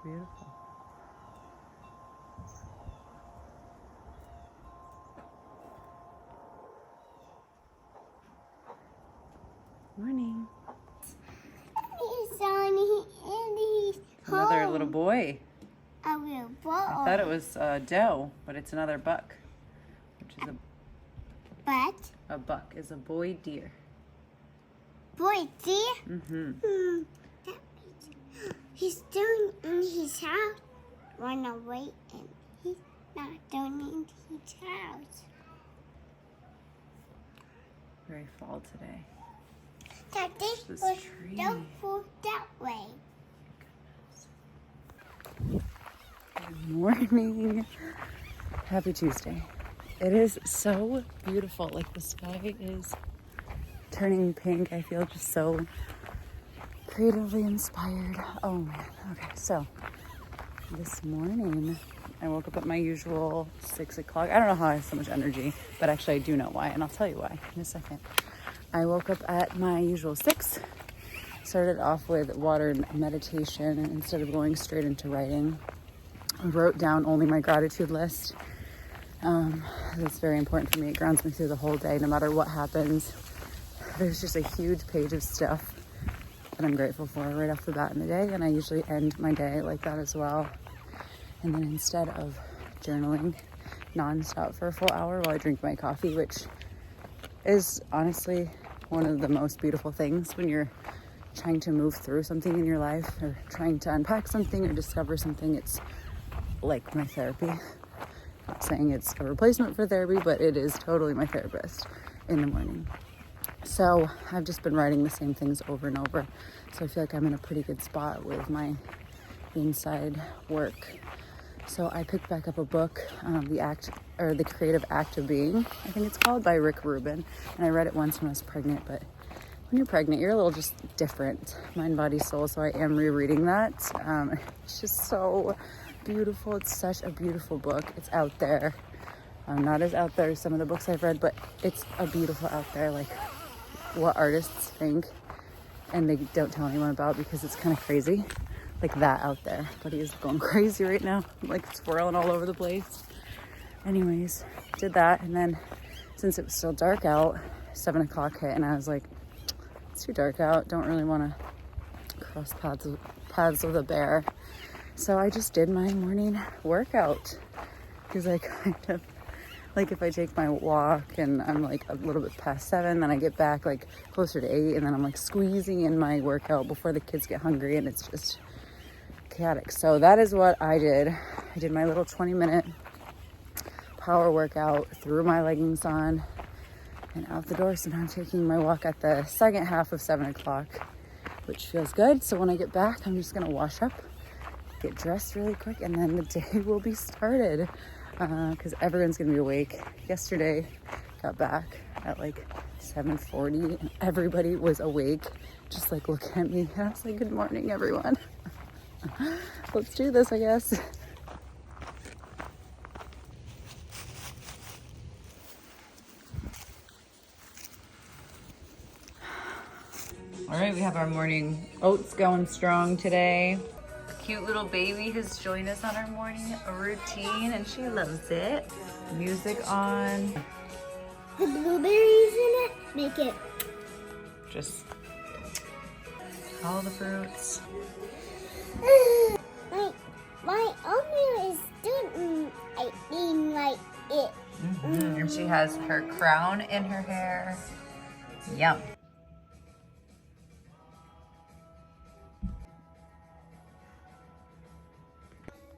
Beautiful. Morning. He's on and he's Another home. little boy. A little boy. I thought it was a doe, but it's another buck, which is But a buck is a boy deer. boy, dear. Mm-hmm. That means he's doing in his house. Run away and he's not doing in his house. Very fall today. Daddy, This was tree. don't go that way. Good morning. Happy Tuesday. It is so beautiful. Like the sky is turning pink. I feel just so creatively inspired. Oh man. Okay, so this morning I woke up at my usual 6 o'clock. I don't know how I have so much energy, but actually I do know why, and I'll tell you why in a second. I woke up at my usual 6. Started off with water meditation, and instead of going straight into writing, I wrote down only my gratitude list. That's very important for me. It grounds me through the whole day, no matter what happens. There's just a huge page of stuff that I'm grateful for right off the bat in the day, and I usually end my day like that as well. And then instead of journaling nonstop for a full hour while I drink my coffee, which is honestly one of the most beautiful things when you're trying to move through something in your life or trying to unpack something or discover something, it's like my therapy. Not saying it's a replacement for therapy, but it is totally my therapist in the morning. So I've just been writing the same things over and over. So I feel like I'm in a pretty good spot with my inside work. So I picked back up a book, The Creative Act of Being, I think it's called, by Rick Rubin. And I read it once when I was pregnant, but when you're pregnant, you're a little just different, mind, body, soul. So I am rereading that. It's just so beautiful. It's such a beautiful book. It's out there. Not as out there as some of the books I've read, but it's a beautiful out there, like what artists think and they don't tell anyone about because it's kind of crazy. Like that out there. But he is going crazy right now, like swirling all over the place. Anyways, did that, and then since it was still dark out, 7 o'clock hit, and I was like, it's too dark out, don't really want to cross paths with a bear. So I just did my morning workout, because I kind of, like if I take my walk and I'm like a little bit past 7, then I get back like closer to 8, and then I'm like squeezing in my workout before the kids get hungry, and it's just chaotic. So that is what I did. I did my little 20-minute power workout, threw my leggings on, and out the door. So now I'm taking my walk at the second half of 7 o'clock, which feels good. So when I get back, I'm just gonna wash up, get dressed really quick, and then the day will be started, because everyone's gonna be awake. Yesterday, got back at like 7:40, and everybody was awake, just like looking at me. And I was like, good morning, everyone. Let's do this, I guess. All right, we have our morning oats going strong today. Cute little baby has joined us on our morning routine, and she loves it. Music on. The blueberries in it make it. Just all the fruits. My oatmeal is doing, I mean, like it. And she has her crown in her hair. Yum.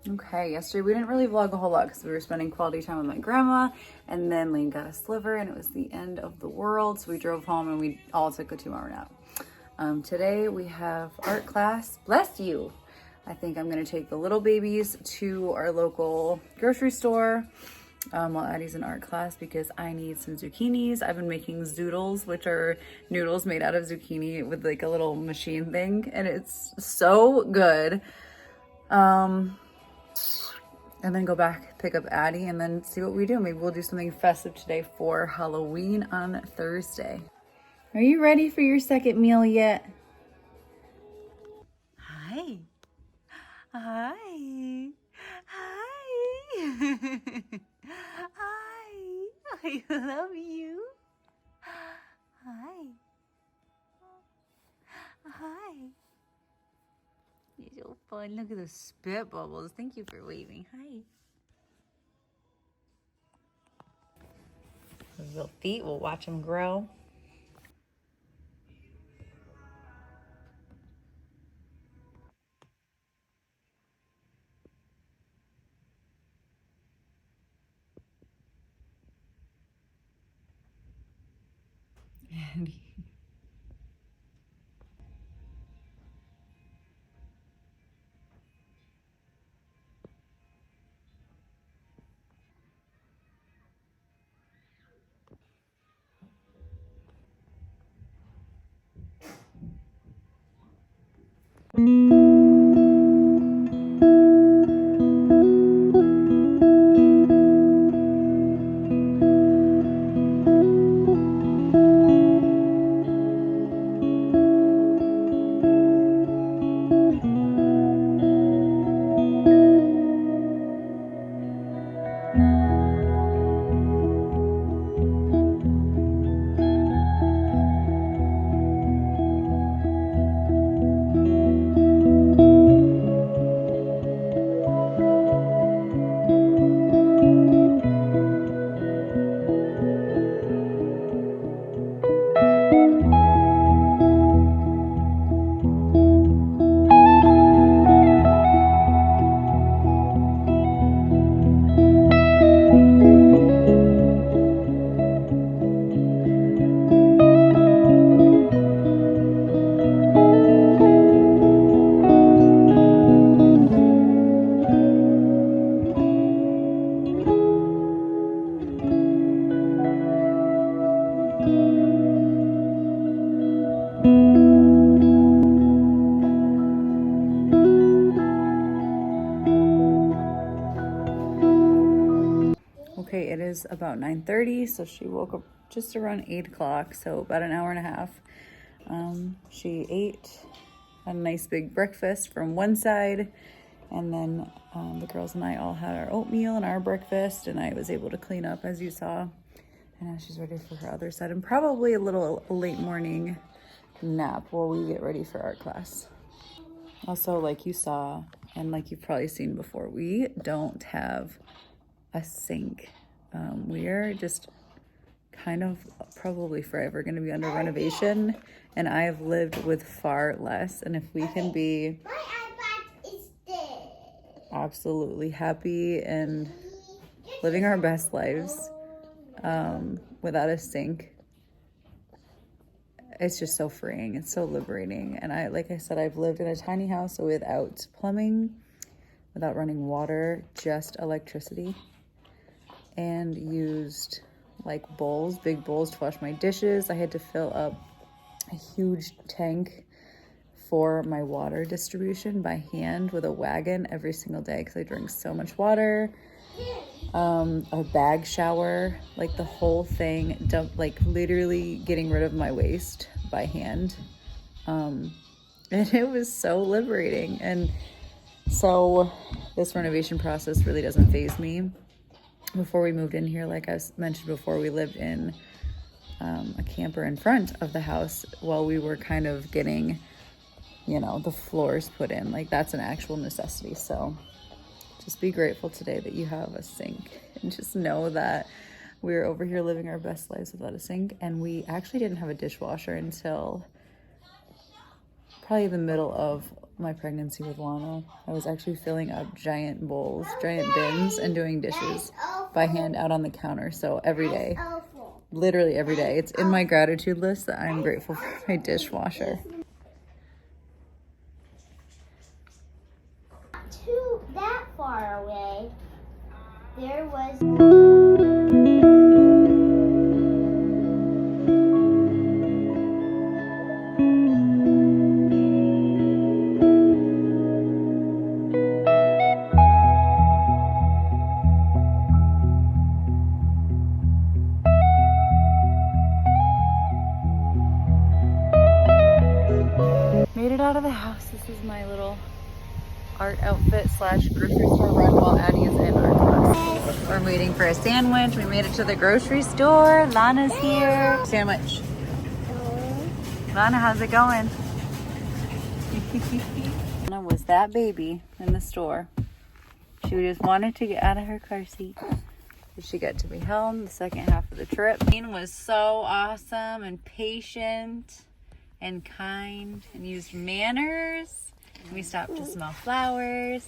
Okay, yesterday we didn't really vlog a whole lot because we were spending quality time with my grandma, and then Lane got a sliver and it was the end of the world, so we drove home and we all took a 2-hour nap. Today we have art class. Bless you! I think I'm gonna take the little babies to our local grocery store while Addie's in art class because I need some zucchinis. I've been making zoodles, which are noodles made out of zucchini with like a little machine thing, and it's so good. And then go back, pick up Addie, and then see what we do. Maybe we'll do something festive today for Halloween on Thursday. Are you ready for your second meal yet? Hi. Hi. Hi. Hi. I love you. Hi. Hi. You're so fun. Look at those spit bubbles. Thank you for waving. Hi. Those little feet, we'll watch them grow. And okay, it is about 9:30, so she woke up just around 8 o'clock, so about an hour and a half. She ate a nice big breakfast from one side, and then the girls and I all had our oatmeal and our breakfast, and I was able to clean up, as you saw. And now she's ready for her other side, and probably a little late morning nap while we get ready for art class. Also, like you saw, and like you've probably seen before, we don't have a sink. We're just kind of probably forever going to be under renovation, and I have lived with far less. And if we can be My iPad is dead. absolutely happy and living our best lives without a sink, it's just so freeing. It's so liberating. And like I said, I've lived in a tiny house without plumbing, without running water, just electricity, and used like bowls, big bowls to wash my dishes. I had to fill up a huge tank for my water distribution by hand with a wagon every single day because I drink so much water. A bag shower, like the whole thing, like literally getting rid of my waste by hand. And it was so liberating. And so this renovation process really doesn't faze me. Before we moved in here, like I mentioned before, we lived in a camper in front of the house while we were kind of getting, the floors put in. Like that's an actual necessity. So just be grateful today that you have a sink, and just know that we're over here living our best lives without a sink. And we actually didn't have a dishwasher until probably the middle of my pregnancy with Lana. I was actually filling up giant bowls, giant bins, and doing dishes by hand out on the counter. So every day, literally every day, it's in my gratitude list that I'm grateful for my dishwasher. Too that far away, there was. Made it out of the house. This is my little art outfit slash grocery store run while Addie is in art class. We're waiting for a sandwich. We made it to the grocery store. Lana's here. Sandwich. Lana, how's it going? Lana was that baby in the store. She just wanted to get out of her car seat. She got to be home the second half of the trip. Dean was so awesome and patient and kind and used manners. We stopped to smell flowers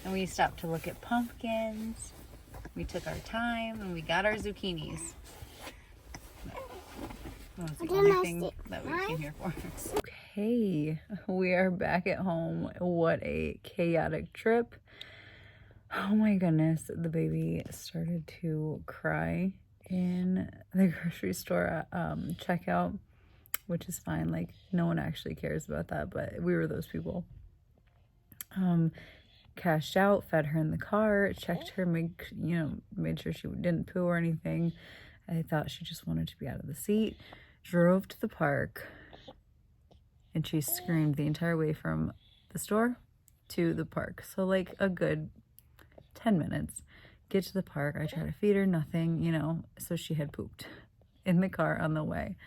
and we stopped to look at pumpkins. We took our time and we got our zucchinis. That was the only thing that we came here for. Okay, we are back at home. What a chaotic trip. Oh my goodness, the baby started to cry in the grocery store checkout, which is fine. Like, no one actually cares about that, but we were those people. Cashed out, fed her in the car, checked her, made sure she didn't poo or anything. I thought she just wanted to be out of the seat. Drove to the park, and she screamed the entire way from the store to the park. So like a good 10 minutes. Get to the park. I try to feed her, nothing, so she had pooped in the car on the way.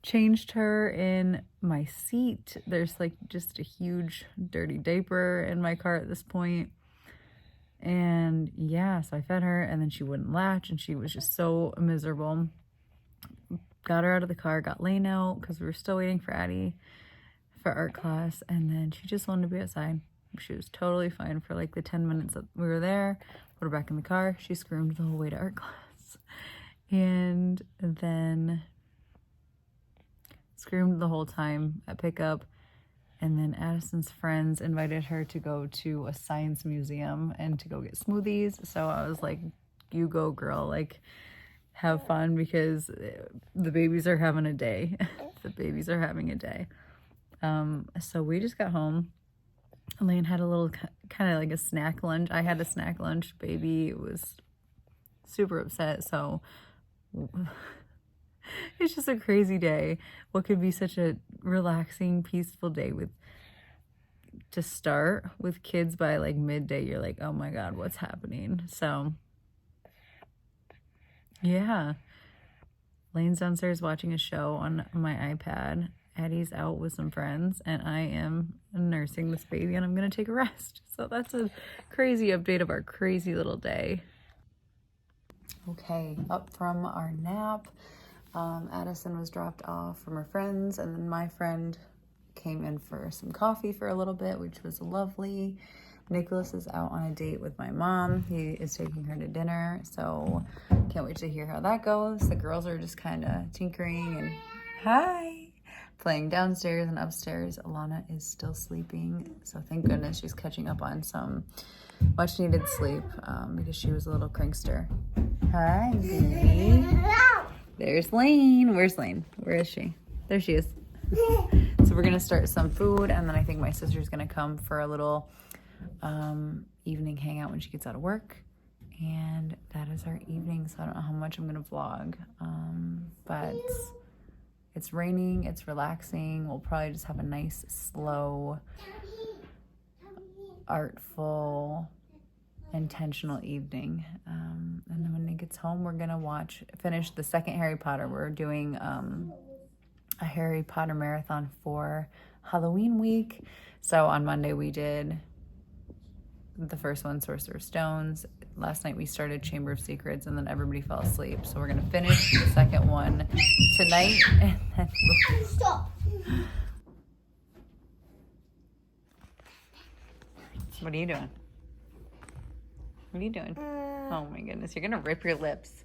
Changed her in my seat. There's like just a huge dirty diaper in my car at this point. And yeah, so I fed her and then she wouldn't latch and she was just so miserable. Got her out of the car, got Lane out because we were still waiting for Addie for art class, and then she just wanted to be outside. She was totally fine for like the 10 minutes that we were there. Put her back in the car. She screamed the whole way to art class. And then screamed the whole time at pickup. And then Addison's friends invited her to go to a science museum and to go get smoothies. So I was like, you go, girl. Like, have fun because the babies are having a day. The babies are having a day. So we just got home. Elaine had a little kind of like a snack lunch. I had a snack lunch. Baby was super upset. So it's just a crazy day. What could be such a relaxing, peaceful day to start with kids by like midday, you're like, oh my God, what's happening? So yeah. Lane's downstairs watching a show on my iPad. Addie's out with some friends, and I am nursing this baby, and I'm going to take a rest. So that's a crazy update of our crazy little day. Okay, up from our nap. Addison was dropped off from her friends, and then my friend came in for some coffee for a little bit, which was lovely. Nicholas is out on a date with my mom. He is taking her to dinner, so can't wait to hear how that goes. The girls are just kind of tinkering and playing downstairs and upstairs. Alana is still sleeping, so thank goodness she's catching up on some much needed sleep because she was a little crankster. Hi, baby. There's Lane. Where's Lane? Where is she? There she is. So we're gonna start some food, and then I think my sister's gonna come for a little evening hangout when she gets out of work, and that is our evening. So I don't know how much I'm gonna vlog, but it's raining, it's relaxing. We'll probably just have a nice, slow, artful, intentional evening. And then when he gets home, we're gonna finish the second Harry Potter. We're doing a Harry Potter marathon for Halloween week. So on Monday we did the first one, Sorcerer's Stones. Last night we started Chamber of Secrets, and then everybody fell asleep. So we're gonna finish the second one tonight, and then Stop. What are you doing? What are you doing? Oh my goodness, you're gonna rip your lips.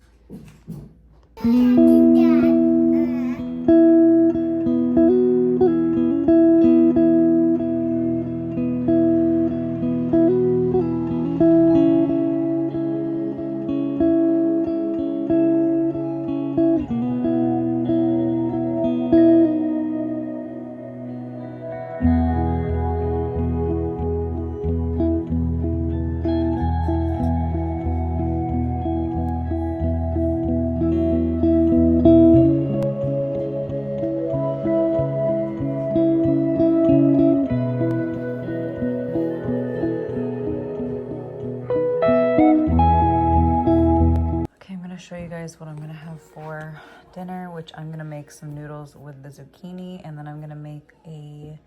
which I'm gonna make some noodles with the zucchini, and then I'm gonna make a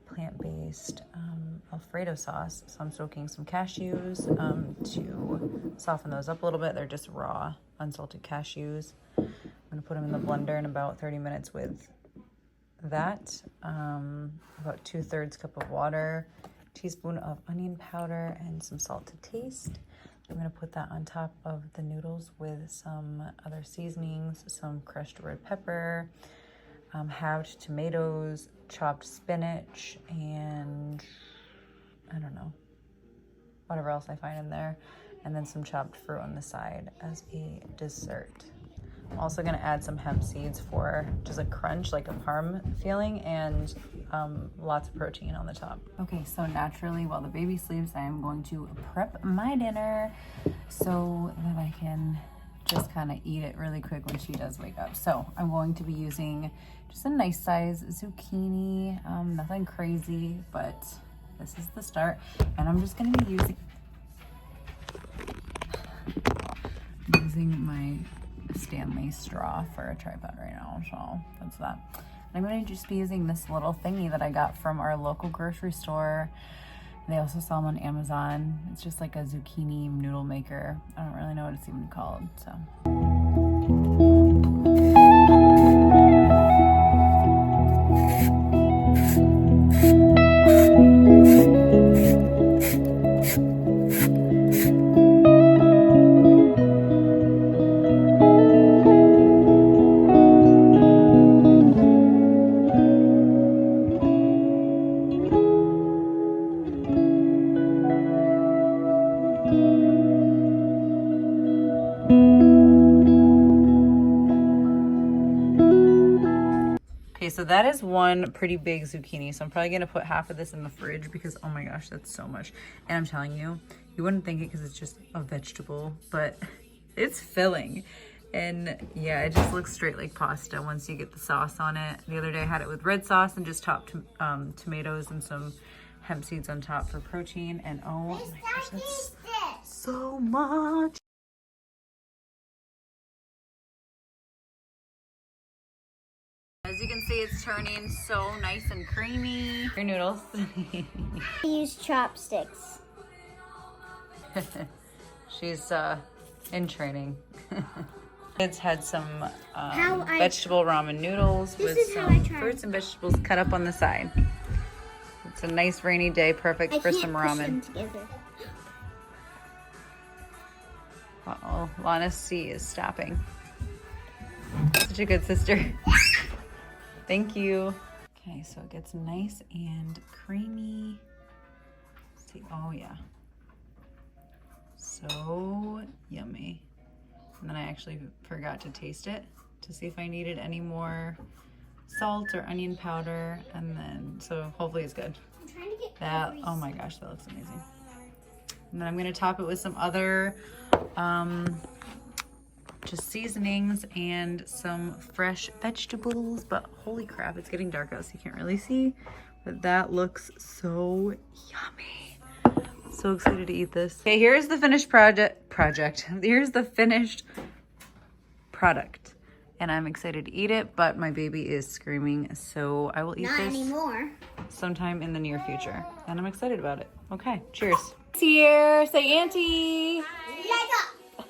plant-based Alfredo sauce. So I'm soaking some cashews to soften those up a little bit. They're just raw, unsalted cashews. I'm gonna put them in the blender in about 30 minutes with that. About 2/3 cup of water, teaspoon of onion powder, and some salt to taste. I'm gonna put that on top of the noodles with some other seasonings, some crushed red pepper, halved tomatoes, chopped spinach, and I don't know, whatever else I find in there, and then some chopped fruit on the side as a dessert. I'm also gonna add some hemp seeds for just a crunch, like a parm feeling, and lots of protein on the top. Okay, so naturally, while the baby sleeps, I am going to prep my dinner so that I can just kind of eat it really quick when she does wake up. So I'm going to be using just a nice size zucchini, nothing crazy, but this is the start. And I'm just gonna be using my Stanley straw for a tripod right now, so that's that. And I'm going to just be using this little thingy that I got from our local grocery store. They also sell them on Amazon. It's just like a zucchini noodle maker. I don't really know what it's even called, so. Okay, so that is one pretty big zucchini. So I'm probably gonna put half of this in the fridge because, oh my gosh, that's so much. And I'm telling you, you wouldn't think it because it's just a vegetable, but it's filling. And yeah, it just looks straight like pasta once you get the sauce on it. The other day I had it with red sauce and just chopped tomatoes and some hemp seeds on top for protein. And oh my gosh, that's so much. As you can see, it's turning so nice and creamy. Your noodles. I use chopsticks. She's in training. Kids had some vegetable ramen noodles with some fruits and vegetables cut up on the side. It's a nice rainy day, perfect for some ramen. Uh-oh, Lana's C is stopping. Such a good sister. Thank you. Okay, so it gets nice and creamy. Let's see, oh yeah. So yummy. And then I actually forgot to taste it to see if I needed any more salt or onion powder. And then, so hopefully it's good. I'm trying to get that, oh my gosh, that looks amazing. And then I'm gonna top it with some other just seasonings and some fresh vegetables. But holy crap, it's getting dark out so you can't really see, but that looks so yummy. So excited to eat this. Okay, here's the finished project. Here's the finished product, and I'm excited to eat it, but my baby is screaming, so I will eat Not this anymore. sometime in the near future, and I'm excited about it. Okay, cheers. Here, say auntie. Leg up.